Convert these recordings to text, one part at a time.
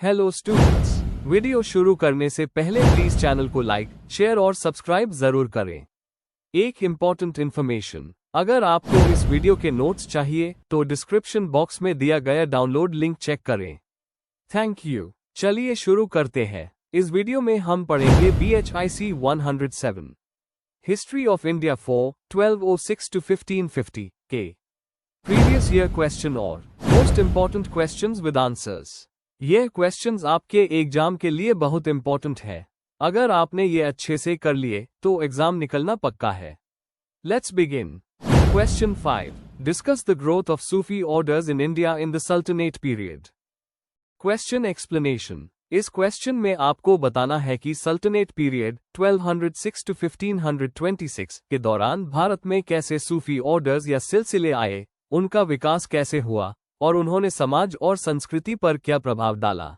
Hello students, video शुरू करने से पहले प्लीज चैनल को लाइक, शेयर और सब्सक्राइब जरूर करें। एक इम्पॉर्टेंट इन्फॉर्मेशन, अगर आपको इस वीडियो के नोट्स चाहिए तो डिस्क्रिप्शन बॉक्स में दिया गया डाउनलोड लिंक चेक करें। Thank you. चलिए शुरू करते हैं। इस वीडियो में हम पढ़ेंगे BHIC 107 history of India for 1206 to 1550 के प्रीवियस ईयर क्वेश्चन और most important questions with answers. यह क्वेश्चंस आपके एग्जाम के लिए बहुत इंपॉर्टेंट है। अगर आपने ये अच्छे से कर लिए तो एग्जाम निकलना पक्का है। Let's begin. Question 5, discuss the growth of Sufi orders in India in the sultanate period. Question explanation. इस क्वेश्चन में आपको बताना है कि सल्तनेट पीरियड 1206 to 1526 के दौरान भारत में कैसे सूफी ऑर्डर्स या सिलसिले आए, उनका विकास कैसे हुआ और उन्होंने समाज और संस्कृति पर क्या प्रभाव डाला।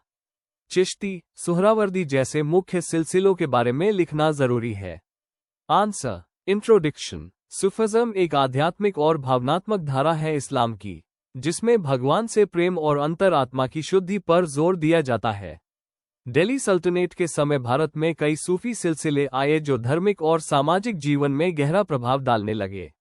चिश्ती, सुहरावर्दी जैसे मुख्य सिलसिलों के बारे में लिखना जरूरी है। आंसर। इंट्रोडक्शन। सूफिज्म एक आध्यात्मिक और भावनात्मक धारा है इस्लाम की, जिसमें भगवान से प्रेम और अंतरात्मा की शुद्धि पर जोर दिया जाता है। दिल्ली सल्तनत के समय भारत में कई सूफी सिलसिले आए जो धार्मिक और सामाजिक जीवन में गहरा प्रभाव डालने लगे।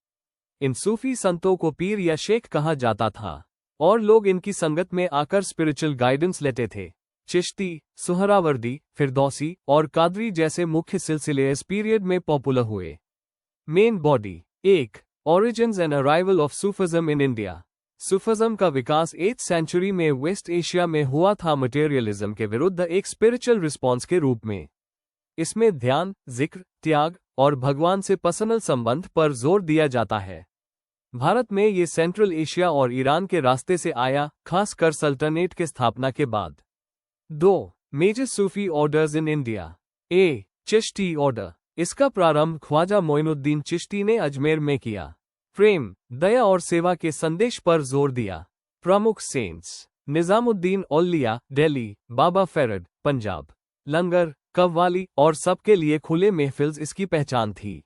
इन सूफी संतों को पीर या शेख कहा जाता था और लोग इनकी संगत में आकर स्पिरिचुअल गाइडेंस लेते थे। चिश्ती, सुहरावर्दी, फिरदौसी और कादरी जैसे मुख्य सिलसिले इस पीरियड में पॉपुलर हुए। Main body. 1. Origins and Arrival of Sufism in India। Sufism का विकास 8th सेंचुरी में वेस्ट एशिया में हुआ था मटेरियलिज्म के विरुद्ध एक स्पिरिचुअल रिस्पॉन्स के रूप में। इसमें ध्यान, जिक्र, त्याग और भगवान से पर्सनल संबंध पर जोर दिया जाता है। भारत में ये सेंट्रल एशिया और ईरान के रास्ते से आया, खासकर सल्तनत के स्थापना के बाद। 2. Major Sufi orders in India. A. Chishti order. इसका प्रारंभ ख्वाजा मोइनुद्दीन चिश्ती ने अजमेर में किया। प्रेम, दया और सेवा के संदेश पर जोर दिया। प्रमुख सेंट्स: निजामुद्दीन औलिया दिल्ली, बाबा फरीद पंजाब। लंगर, कव्वाली और सबके लिए खुले महफिल्स इसकी पहचान थी।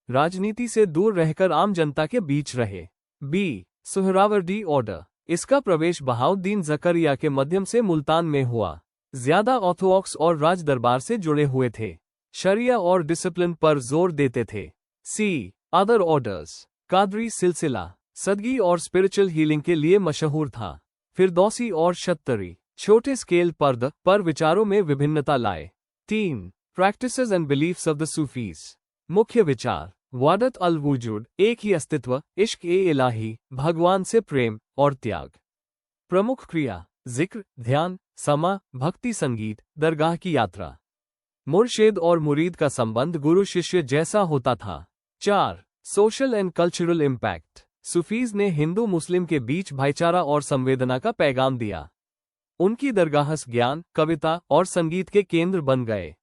राजनीति से दूर रहकर आम जनता के बीच रहे। बी. सुहरावर्दी ऑर्डर। इसका प्रवेश बहाउद्दीन जकरिया के माध्यम से मुल्तान में हुआ। ज्यादा ऑर्थोडॉक्स और राज दरबार से जुड़े हुए थे। शरिया और डिसिप्लिन पर जोर देते थे। सी. Other orders. कादरी सिलसिला सदगी और स्पिरिचुअल हीलिंग के लिए मशहूर था। फिरदौसी और शत्तरी छोटे स्केल पर विचारों में विभिन्नता लाए। 3. Practices and beliefs of the Sufis. मुख्य विचार: वादत अल वजूद, एक ही अस्तित्व, इश्क ए इलाही, भगवान से प्रेम और त्याग। प्रमुख क्रिया: जिक्र, ध्यान, समा, भक्ति संगीत, दरगाह की यात्रा। मुर्शिद और मुरीद का संबंध गुरु शिष्य जैसा होता था। 4. Social and cultural impact. Sufis ने हिंदू मुस्लिम के बीच भाईचारा और संवेदना का पैगाम दिया। उनकी दरगाह ज्ञान, कविता और संगीत के केंद्र बन गए।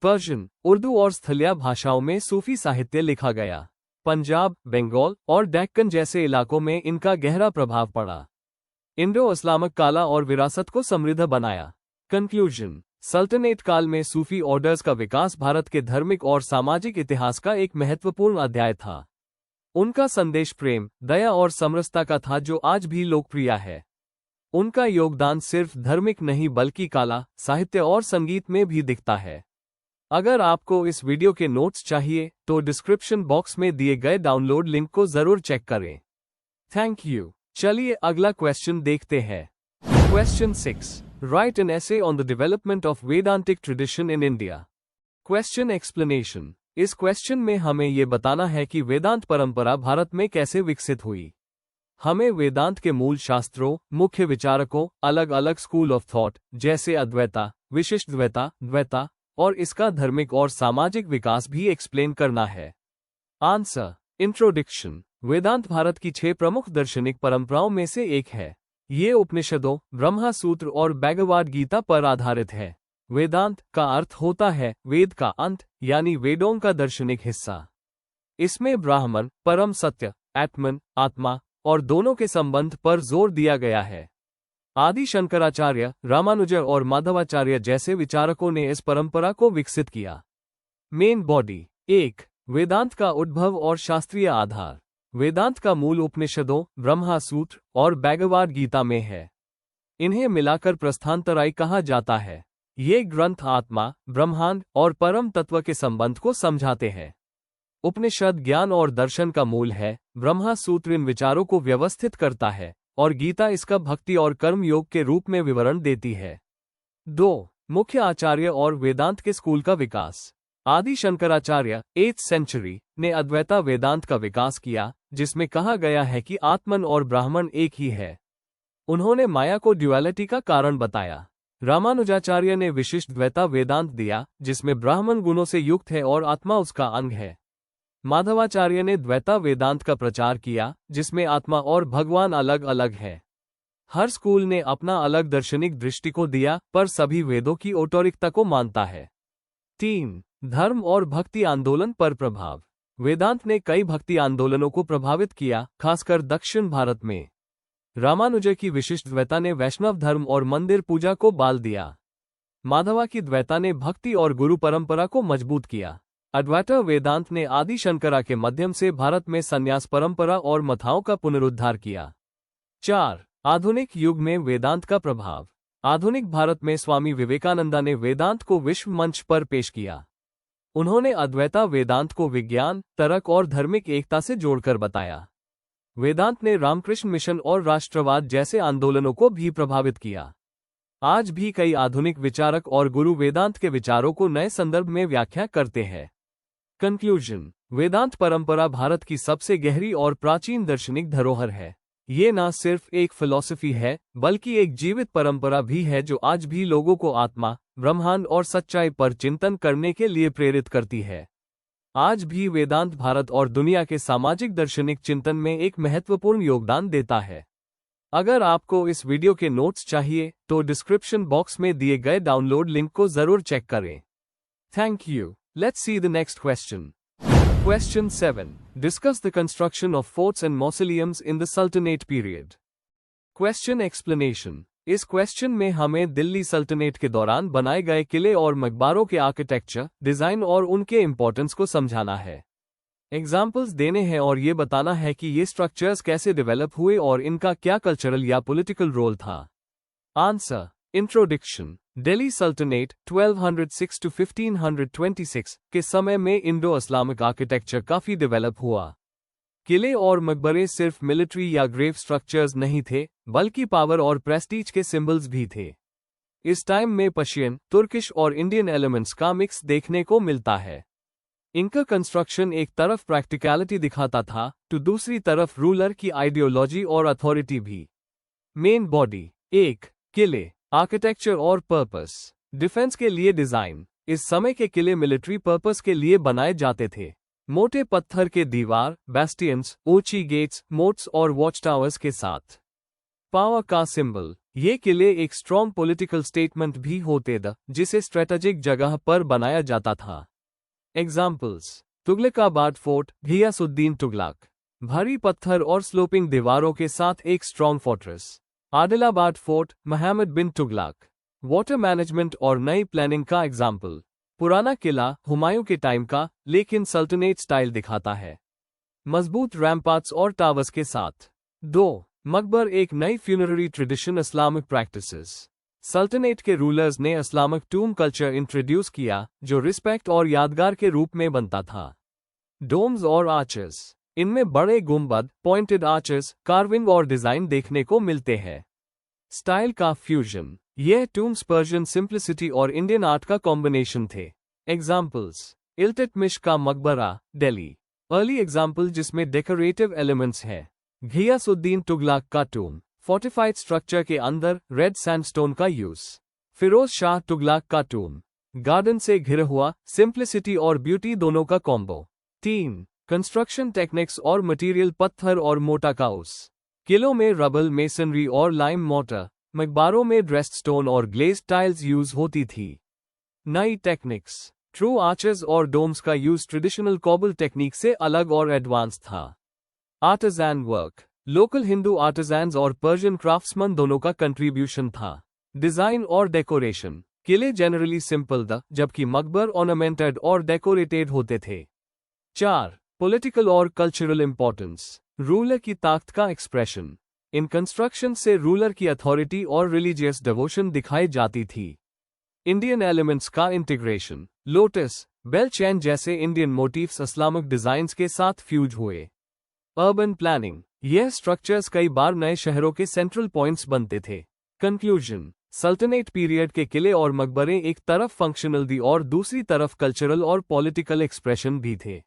पर्शियन, उर्दू और स्थलीय भाषाओं में सूफी साहित्य लिखा गया। पंजाब, बंगाल और डेक्कन जैसे इलाकों में इनका गहरा प्रभाव पड़ा। इंडो इस्लामिक काला और विरासत को समृद्ध बनाया। कंक्लूजन: सल्तनत काल में सूफी ऑर्डर्स का विकास भारत के धार्मिक और सामाजिक इतिहास का एक महत्वपूर्ण अध्याय था। उनका संदेश प्रेम, दया और समरसता का था जो आज भी लोकप्रिय है। उनका योगदान सिर्फ धार्मिक नहीं बल्कि कला, साहित्य और संगीत में भी दिखता है। अगर आपको इस वीडियो के नोट्स चाहिए तो डिस्क्रिप्शन बॉक्स में दिए गए डाउनलोड लिंक को जरूर चेक करें। Thank you. चलिए अगला क्वेश्चन देखते हैं। Question 6, right an essay on the development of वेदांतिक tradition in India. Question explanation. इस क्वेश्चन में हमें ये बताना है कि वेदांत परंपरा भारत में कैसे विकसित हुई। हमें वेदांत के मूल शास्त्रों, मुख्य विचारकों, अलग अलग स्कूल ऑफ थॉट जैसे अद्वैता, विशिष्टद्वैता, द्वैता और इसका धार्मिक और सामाजिक विकास भी एक्सप्लेन करना है। आंसर। इंट्रोडक्शन। वेदांत भारत की 6 प्रमुख दार्शनिक परंपराओं में से एक है। ये उपनिषदों, ब्रह्मा सूत्र और भगवद गीता पर आधारित है। वेदांत का अर्थ होता है वेद का अंत, यानी वेदों का दार्शनिक हिस्सा। इसमें ब्राह्मण, परम सत्य, आत्मन, आत्मा और दोनों के संबंध पर जोर दिया गया है। आदि शंकराचार्य, रामानुजर और माधवाचार्य जैसे विचारकों ने इस परंपरा को विकसित किया। Main body. 1. वेदांत का उद्भव और शास्त्रीय आधार। वेदांत का मूल उपनिषदों, ब्रह्मा सूत्र और भगवद गीता में है। इन्हें मिलाकर प्रस्थानत्रयी कहा जाता है। ये ग्रंथ आत्मा, ब्रह्मांड और परम तत्व के संबंध को समझाते हैं। उपनिषद ज्ञान और दर्शन का मूल है। ब्रह्मा सूत्र इन विचारों को व्यवस्थित करता है और गीता इसका भक्ति और कर्म योग के रूप में विवरण देती है। 2. मुख्य आचार्य और वेदांत के स्कूल का विकास। आदि शंकराचार्य 8th सेंचुरी ने अद्वैता वेदांत का विकास किया, जिसमें कहा गया है कि आत्मन और ब्राह्मण एक ही है। उन्होंने माया को ड्युअलिटी का कारण बताया। रामानुजाचार्य ने विशिष्ट द्वैता वेदांत दिया, जिसमें ब्राह्मण गुणों से युक्त है और आत्मा उसका अंग है। माधवाचार्य ने द्वैता वेदांत का प्रचार किया, जिसमें आत्मा और भगवान अलग अलग है। हर स्कूल ने अपना अलग दार्शनिक दृष्टि को दिया, पर सभी वेदों की औटोरिकता को मानता है। 3. धर्म और भक्ति आंदोलन पर प्रभाव। वेदांत ने कई भक्ति आंदोलनों को प्रभावित किया, खासकर दक्षिण भारत में। रामानुज की विशिष्ट द्वैता ने वैष्णव धर्म और मंदिर पूजा को बाल दिया। माधवा की द्वैता ने भक्ति और गुरु परंपरा को मजबूत किया। अद्वैता वेदांत ने आदि शंकरा के माध्यम से भारत में संन्यास परंपरा और मथाओं का पुनरुद्धार किया। 4. आधुनिक युग में वेदांत का प्रभाव। आधुनिक भारत में स्वामी विवेकानंद ने वेदांत को विश्व मंच पर पेश किया। उन्होंने अद्वैता वेदांत को विज्ञान, तर्क और धार्मिक एकता से जोड़कर बताया। वेदांत ने रामकृष्ण मिशन और राष्ट्रवाद जैसे आंदोलनों को भी प्रभावित किया। आज भी कई आधुनिक विचारक और गुरु वेदांत के विचारों को नए संदर्भ में व्याख्या करते हैं। कंक्लूजन। वेदांत परंपरा भारत की सबसे गहरी और प्राचीन दार्शनिक धरोहर है। ये न सिर्फ एक फिलॉसफी है, बल्कि एक जीवित परंपरा भी है जो आज भी लोगों को आत्मा, ब्रह्मांड और सच्चाई पर चिंतन करने के लिए प्रेरित करती है। आज भी वेदांत भारत और दुनिया के सामाजिक दार्शनिक चिंतन में एक महत्वपूर्ण योगदान देता है। अगर आपको इस वीडियो के नोट्स चाहिए, तो डिस्क्रिप्शन बॉक्स में दिए गए डाउनलोड लिंक को जरूर चेक करें। Thank you. Let's see the next question. Question 7. Discuss the construction of forts and mausoleums in the Sultanate period. Question explanation. इस क्वेश्चन में हमें दिल्ली सल्तनत के दौरान बनाए गए किले और मकबरों के आर्किटेक्चर, डिजाइन और उनके इंपॉर्टेंस को समझाना है। एग्जाम्पल्स देने हैं और ये बताना है कि ये स्ट्रक्चर्स कैसे डेवलप हुए और इनका क्या कल्चरल या पॉलिटिकल रोल था। आंसर। इंट्रोडक्शन। दिल्ली सल्तनत 1206 to 1526 के समय में इंडो इस्लामिक आर्किटेक्चर काफी डेवलप हुआ। किले और मकबरे सिर्फ मिलिट्री या ग्रेव स्ट्रक्चर्स नहीं थे, बल्कि पावर और प्रेस्टीज के सिंबल्स भी थे। इस टाइम में पर्शियन, तुर्किश और इंडियन एलिमेंट्स का मिक्स देखने को मिलता है। इनका कंस्ट्रक्शन एक तरफ प्रैक्टिकलिटी दिखाता था, तो दूसरी तरफ रूलर की आइडियोलॉजी और अथॉरिटी भी। Main body. 1. किले, आर्किटेक्चर और पर्पस। डिफेंस के लिए डिजाइन। इस समय के किले मिलिट्री पर्पस के लिए बनाए जाते थे। मोटे पत्थर के दीवार, बैस्टियंस, ऊंची गेट्स, मोट्स और वॉच टावर्स के साथ। पावर का सिंबल। ये किले एक स्ट्रॉन्ग पॉलिटिकल स्टेटमेंट भी होते थे, जिसे स्ट्रेटेजिक जगह पर बनाया जाता था। एग्जाम्पल्स। तुगलकाबाद फोर्ट, घियासुद्दीन तुगलक। भारी पत्थर और स्लोपिंग दीवारों के साथ एक strong fortress. Adilabad fort, Mohammad bin Tughlaq. Water management और नई प्लानिंग का एग्जाम्पल। पुराना किला हुमायूं के टाइम का, लेकिन सल्तनत स्टाइल दिखाता है। मजबूत रैम्पार्ट्स और टावर्स के साथ। 2. मकबर एक नई फ्यूनररी ट्रेडिशन, इस्लामिक प्रैक्टिसेस। सल्तनत के रूलर्स ने इस्लामिक टूम कल्चर इंट्रोड्यूस किया, जो रिस्पेक्ट और यादगार के रूप में बनता था। डोम्स और आर्चेस। इनमें बड़े गुंबद, पॉइंटेड आर्चेस, कार्विंग और डिजाइन देखने को मिलते हैं। स्टाइल का फ्यूजन। यह टूम्स पर्शियन सिंप्लिसिटी और इंडियन आर्ट का कॉम्बिनेशन थे। एग्जाम्पल्स। इल्तुतमिश का मकबरा, दिल्ली। अर्ली एग्जाम्पल जिसमें डेकोरेटिव एलिमेंट्स है। घियासुद्दीन तुगलक का टूम, फोर्टिफाइड स्ट्रक्चर के अंदर रेड सैंडस्टोन का यूज। फिरोज शाह तुगलक का टूम, गार्डन से घिरा हुआ, सिंप्लिसिटी और ब्यूटी दोनों का कॉम्बो। 3. कंस्ट्रक्शन टेक्निक्स और मटेरियल। पत्थर और मोटा काउस। किलों में रबल, मेसनरी और लाइम मोटर। मकबरों में ड्रेस्ड स्टोन और ग्लेज्ड टाइल्स यूज होती थी। नई टेक्निक्स। ट्रू आर्चेस और डोम्स का यूज ट्रेडिशनल कॉबल टेक्निक से अलग और एडवांस था। आर्टिजान वर्क। लोकल हिंदू आर्टिजान्स और पर्शियन क्राफ्ट्समैन दोनों का कंट्रीब्यूशन था। डिजाइन और डेकोरेशन। किले जनरली सिंपल थे, जबकि मकबर ऑर्नामेंटेड और डेकोरेटेड होते थे। 4. पॉलिटिकल और कल्चरल इंपॉर्टेंस। रूलर की ताकत का एक्सप्रेशन। इन कंस्ट्रक्शन से रूलर की अथॉरिटी और रिलीजियस डिवोशन दिखाई जाती थी। इंडियन एलिमेंट्स का इंटीग्रेशन, लोटस, बेल चैन जैसे इंडियन मोटिव्स इस्लामिक डिजाइन्स के साथ फ्यूज हुए। अर्बन प्लानिंग, यह स्ट्रक्चर्स कई बार नए शहरों के सेंट्रल पॉइंट्स बनते थे। कंक्लूजन, सल्तनत पीरियड के किले और मकबरे एक तरफ फंक्शनल थी और दूसरी तरफ कल्चरल और पॉलिटिकल एक्सप्रेशन भी थे।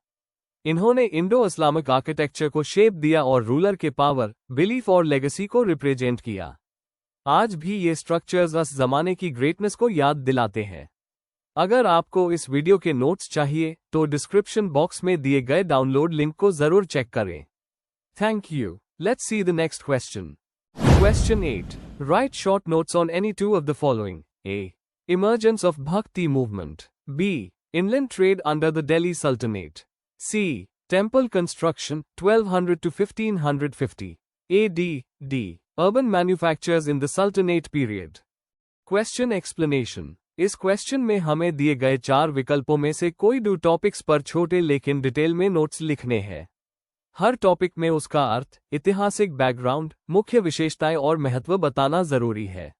इन्होंने इंडो इस्लामिक आर्किटेक्चर को शेप दिया और रूलर के पावर, बिलीफ और लेगेसी को रिप्रेजेंट किया। आज भी ये स्ट्रक्चर्स उस जमाने की ग्रेटनेस को याद दिलाते हैं। अगर आपको इस वीडियो के नोट्स चाहिए तो डिस्क्रिप्शन बॉक्स में दिए गए डाउनलोड लिंक को जरूर चेक करें। Thank you. Let's see the next question. Question 8. Write short notes on any two of the following. A. Emergence of Bhakti movement. B. Inland trade under the Delhi Sultanate. C. Temple construction 1200 to 1550. A. D. Urban manufactures in the Sultanate period. Question explanation. इस क्वेश्चन में हमें दिए गए 4 विकल्पों में से कोई 2 टॉपिक्स पर छोटे लेकिन डिटेल में नोट्स लिखने हैं। हर टॉपिक में उसका अर्थ, ऐतिहासिक बैकग्राउंड, मुख्य विशेषताएं और महत्व बताना जरूरी है।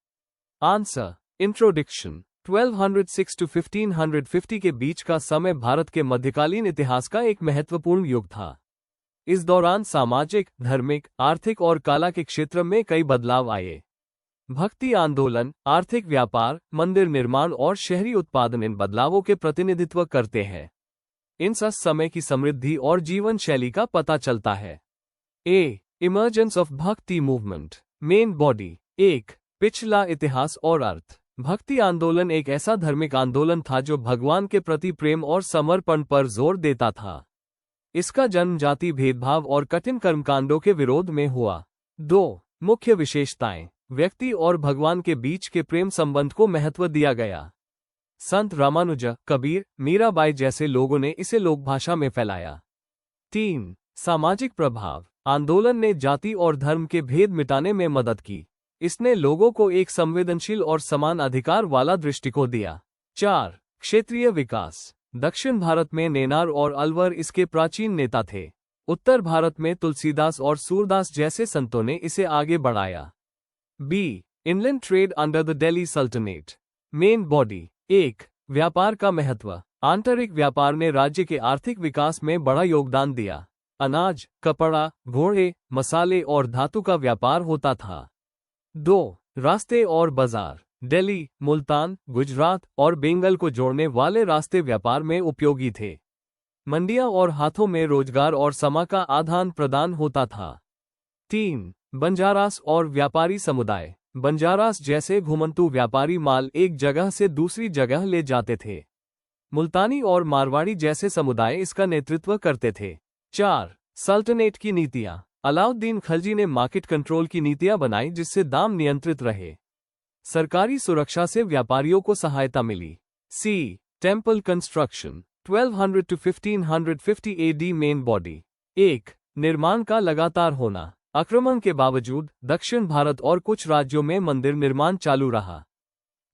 आंसर। इंट्रोडक्शन। 1206 to 1550 के बीच का समय भारत के मध्यकालीन इतिहास का एक महत्वपूर्ण युग था। इस दौरान सामाजिक, धार्मिक, आर्थिक और कला के क्षेत्र में कई बदलाव आए। भक्ति आंदोलन, आर्थिक व्यापार, मंदिर निर्माण और शहरी उत्पादन इन बदलावों के प्रतिनिधित्व करते हैं। इन समय की समृद्धि और जीवन शैली का पता चलता है। ए. इमर्जेंस ऑफ भक्ति मूवमेंट। Main body. 1. पिछला इतिहास और अर्थ। भक्ति आंदोलन एक ऐसा धार्मिक आंदोलन था जो भगवान के प्रति प्रेम और समर्पण पर जोर देता था। इसका जन्म जाति भेदभाव और कठिन कर्मकांडों के विरोध में हुआ। 2. मुख्य विशेषताएं। व्यक्ति और भगवान के बीच के प्रेम संबंध को महत्व दिया गया। संत रामानुजा, कबीर, मीराबाई जैसे लोगों ने इसे लोकभाषा में फैलाया। 3. सामाजिक प्रभाव। आंदोलन ने जाति और धर्म के भेद मिटाने में मदद की। इसने लोगों को एक संवेदनशील और समान अधिकार वाला दृष्टिकोण दिया। 4. क्षेत्रीय विकास। दक्षिण भारत में नेनार और अलवर इसके प्राचीन नेता थे। उत्तर भारत में तुलसीदास और सूरदास जैसे संतों ने इसे आगे बढ़ाया। B. Inland trade under the Delhi Saltanat. Main body. 1. व्यापार का महत्व। आंतरिक व्यापार ने राज्य के आर्थिक विकास में बड़ा योगदान दिया। अनाज, कपड़ा, घोड़े, मसाले और धातु का व्यापार होता था। 2. रास्ते और बाजार। दिल्ली, मुल्तान, गुजरात और बेंगल को जोड़ने वाले रास्ते व्यापार में उपयोगी थे। मंडियां और हाथों में रोजगार और समा का आदान प्रदान होता था। 3. बंजारास और व्यापारी समुदाय। बंजारास जैसे घुमंतू व्यापारी माल एक जगह से दूसरी जगह ले जाते थे। मुल्तानी और मारवाड़ी जैसे समुदाय इसका नेतृत्व करते थे। 4. सल्तनत की नीतियां। अलाउद्दीन खलजी ने मार्केट कंट्रोल की नीतियां बनाई जिससे दाम नियंत्रित रहे। सरकारी सुरक्षा से व्यापारियों को सहायता मिली। C. Temple construction 1200 to 1550 AD। Main body. 1. निर्माण का लगातार होना। आक्रमण के बावजूद दक्षिण भारत और कुछ राज्यों में मंदिर निर्माण चालू रहा।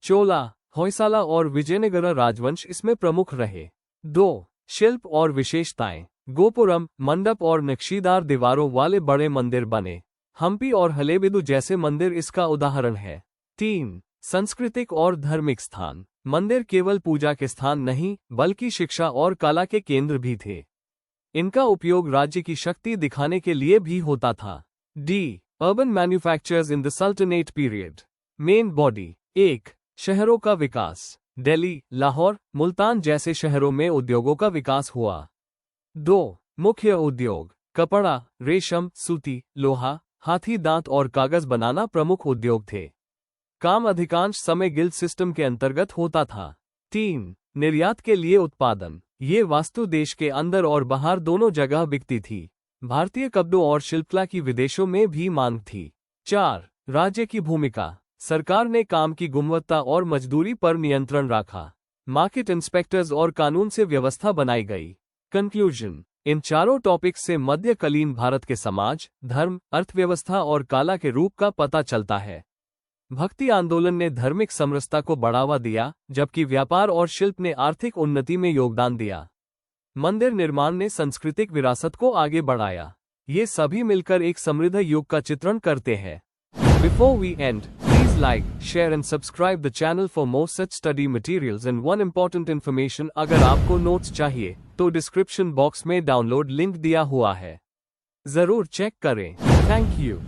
चोला, होयसाला और विजयनगर राजवंश इसमें प्रमुख रहे। 2. शिल्प और विशेषताएं। गोपुरम, मंडप और नक्शीदार दीवारों वाले बड़े मंदिर बने। हम्पी और हलेबीडु जैसे मंदिर इसका उदाहरण है। 3. सांस्कृतिक और धार्मिक स्थान। मंदिर केवल पूजा के स्थान नहीं बल्कि शिक्षा और कला के केंद्र भी थे। इनका उपयोग राज्य की शक्ति दिखाने के लिए भी होता था। D. Urban manufactures in the saltanat period. Main body. 1. शहरों का विकास। दिल्ली, लाहौर, मुल्तान जैसे शहरों में उद्योगों का विकास हुआ। 2. मुख्य उद्योग। कपड़ा, रेशम, सूती, लोहा, हाथी दांत और कागज बनाना प्रमुख उद्योग थे। काम अधिकांश समय गिल्ड सिस्टम के अंतर्गत होता था। 3. निर्यात के लिए उत्पादन। ये वास्तु देश के अंदर और बाहर दोनों जगह बिकती थी। भारतीय कपड़ों और शिल्पकला की विदेशों में भी मांग थी। 4. राज्य की भूमिका। सरकार ने काम की गुणवत्ता और मजदूरी पर नियंत्रण रखा। मार्केट इंस्पेक्टर्स और कानून से व्यवस्था बनाई गई। कंक्लूजन। इन चारों टॉपिक्स से मध्यकालीन भारत के समाज, धर्म, अर्थव्यवस्था और कला के रूप का पता चलता है। भक्ति आंदोलन ने धार्मिक समरसता को बढ़ावा दिया, जबकि व्यापार और शिल्प ने आर्थिक उन्नति में योगदान दिया। मंदिर निर्माण ने सांस्कृतिक विरासत को आगे बढ़ाया। ये सभी मिलकर एक समृद्ध युग का चित्रण करते हैं। Before we end, please like, share and subscribe the channel for more such study materials and one important information, अगर आपको नोट्स चाहिए तो डिस्क्रिप्शन बॉक्स में डाउनलोड लिंक दिया हुआ है, जरूर चेक करें। Thank you.